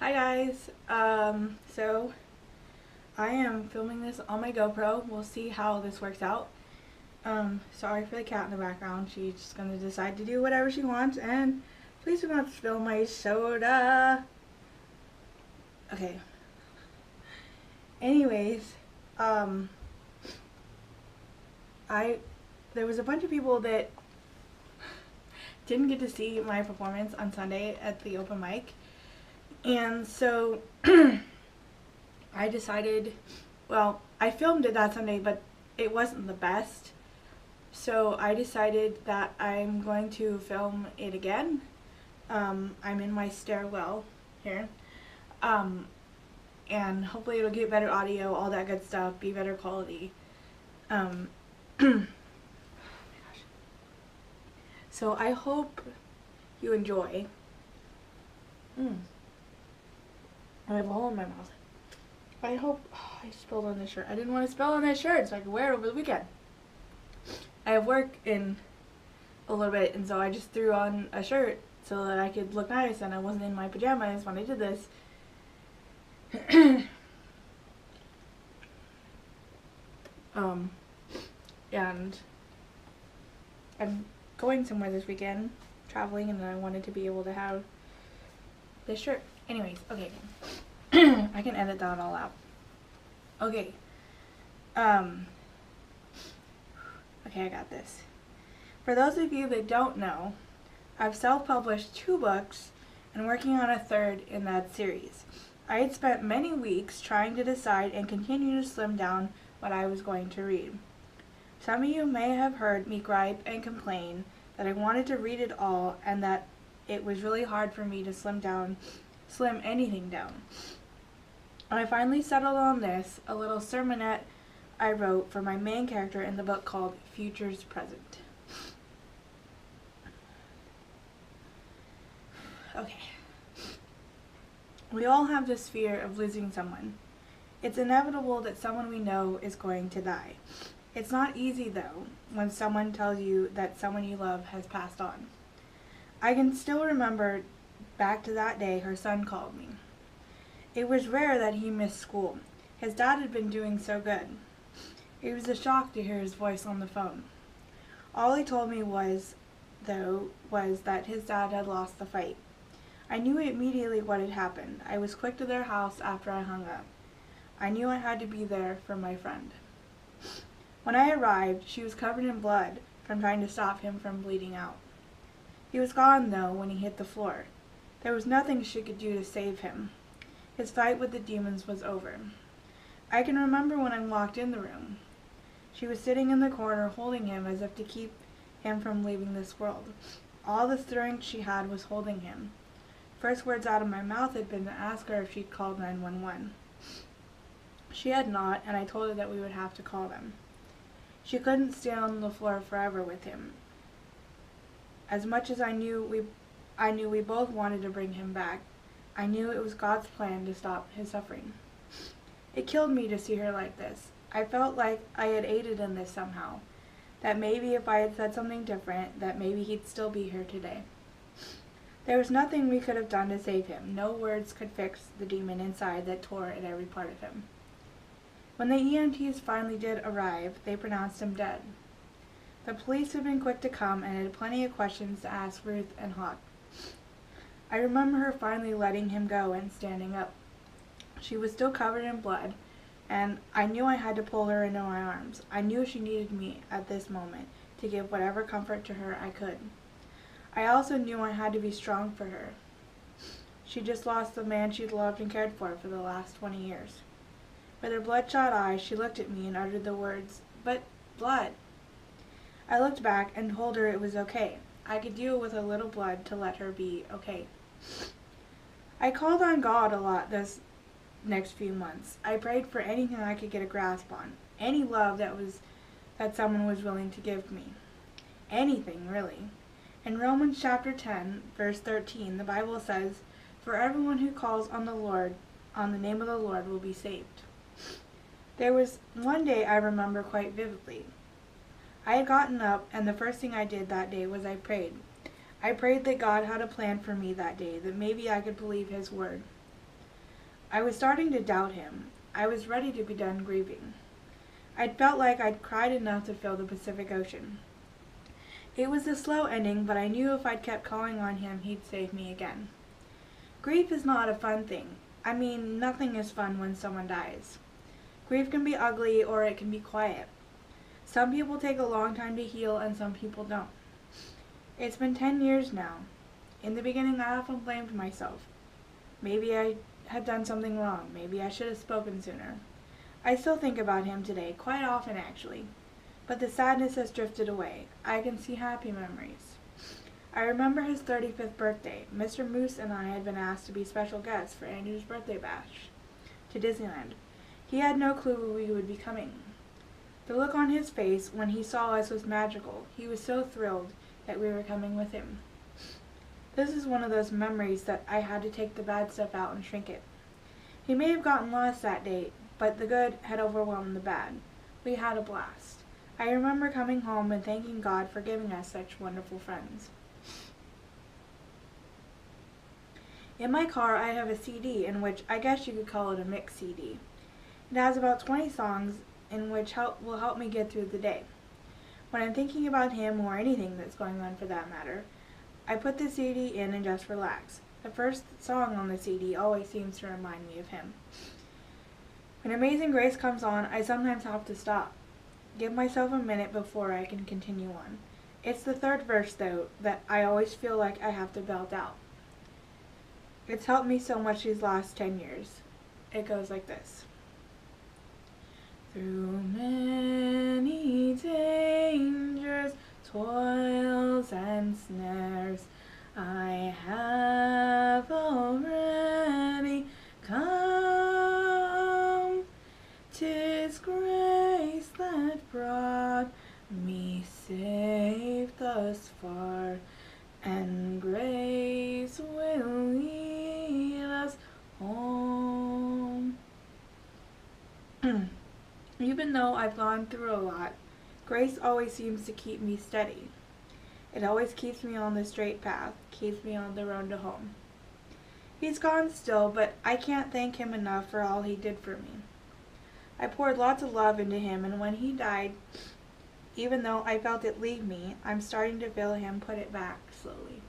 Hi guys, so I am filming this on my GoPro. We'll see how this works out. Sorry for the cat in the background. She's just gonna decide to do whatever she wants, and please do not spill my soda. Okay. Anyways, there was a bunch of people that didn't get to see my performance on Sunday at the open mic. And so I decided, well, I filmed it that Sunday, but it wasn't the best. So I decided that I'm going to film it again. I'm in my stairwell here. And hopefully it'll get better audio, all that good stuff, be better quality. Oh my gosh. So I hope you enjoy. I have a hole in my mouth. I hope... Oh, I spilled on this shirt. I didn't want to spill on this shirt so I could wear it over the weekend. I have work in a little bit, and so I just threw on a shirt so that I could look nice and I wasn't in my pajamas when I did this. And I'm going somewhere this weekend, traveling, and I wanted to be able to have this shirt. Anyways, okay. I can edit that all out. Okay. Okay, I got this. For those of you that don't know, I've self-published 2 books and working on a 3rd in that series. I had spent many weeks trying to decide and continue to slim down what I was going to read. Some of you may have heard me gripe and complain that I wanted to read it all and that it was really hard for me to slim anything down. I finally settled on this, a little sermonette I wrote for my main character in the book called Futures Present. Okay. We all have this fear of losing someone. It's inevitable that someone we know is going to die. It's not easy, though, when someone tells you that someone you love has passed on. I can still remember back to that day her son called me. It was rare that he missed school. His dad had been doing so good. It was a shock to hear his voice on the phone. All he told me was that his dad had lost the fight. I knew immediately what had happened. I was quick to their house after I hung up. I knew I had to be there for my friend. When I arrived, she was covered in blood from trying to stop him from bleeding out. He was gone, though, when he hit the floor. There was nothing she could do to save him. His fight with the demons was over. I can remember when I walked in the room. She was sitting in the corner holding him as if to keep him from leaving this world. All the strength she had was holding him. First words out of my mouth had been to ask her if she'd called 911. She had not, and I told her that we would have to call them. She couldn't stay on the floor forever with him. As much as I knew we both wanted to bring him back, I knew it was God's plan to stop his suffering. It killed me to see her like this. I felt like I had aided in this somehow, that maybe if I had said something different, that maybe he'd still be here today. There was nothing we could have done to save him. No words could fix the demon inside that tore at every part of him. When the EMTs finally did arrive, they pronounced him dead. The police had been quick to come and had plenty of questions to ask Ruth and Hawk. I remember her finally letting him go and standing up. She was still covered in blood, and I knew I had to pull her into my arms. I knew she needed me at this moment to give whatever comfort to her I could. I also knew I had to be strong for her. She just lost the man she'd loved and cared for the last 20 years. With her bloodshot eyes, she looked at me and uttered the words, "But blood." I looked back and told her it was okay. I could deal with a little blood to let her be okay. I called on God a lot this next few months. I prayed for anything I could get a grasp on, any love that someone was willing to give me. Anything, really. In Romans chapter 10, verse 13, the Bible says, "For everyone who calls on the name of the Lord will be saved." There was one day I remember quite vividly. I had gotten up, and the first thing I did that day was I prayed. I prayed that God had a plan for me that day, that maybe I could believe his word. I was starting to doubt him. I was ready to be done grieving. I'd felt like I'd cried enough to fill the Pacific Ocean. It was a slow ending, but I knew if I'd kept calling on him, he'd save me again. Grief is not a fun thing. I mean, nothing is fun when someone dies. Grief can be ugly or it can be quiet. Some people take a long time to heal and some people don't. It's been 10 years now. In the beginning, I often blamed myself. Maybe I had done something wrong. Maybe I should have spoken sooner. I still think about him today, quite often actually. But the sadness has drifted away. I can see happy memories. I remember his 35th birthday. Mr. Moose and I had been asked to be special guests for Andrew's birthday bash to Disneyland. He had no clue we would be coming. The look on his face when he saw us was magical. He was so thrilled that we were coming with him. This is one of those memories that I had to take the bad stuff out and shrink it. He may have gotten lost that day, but the good had overwhelmed the bad. We had a blast. I remember coming home and thanking God for giving us such wonderful friends. In my car, I have a CD in which I guess you could call it a mix CD. It has about 20 songs in which will help me get through the day. When I'm thinking about him or anything that's going on for that matter, I put the CD in and just relax. The first song on the CD always seems to remind me of him. When Amazing Grace comes on, I sometimes have to stop. Give myself a minute before I can continue on. It's the third verse, though, that I always feel like I have to belt out. It's helped me so much these last 10 years. It goes like this. Through many dangers, toils and snares, I have already come. 'Tis grace that brought me safe thus far, and grace will lead us home. Even though I've gone through a lot, grace always seems to keep me steady. It always keeps me on the straight path, keeps me on the road to home. He's gone still, but I can't thank him enough for all he did for me. I poured lots of love into him, and when he died, even though I felt it leave me, I'm starting to feel him put it back slowly.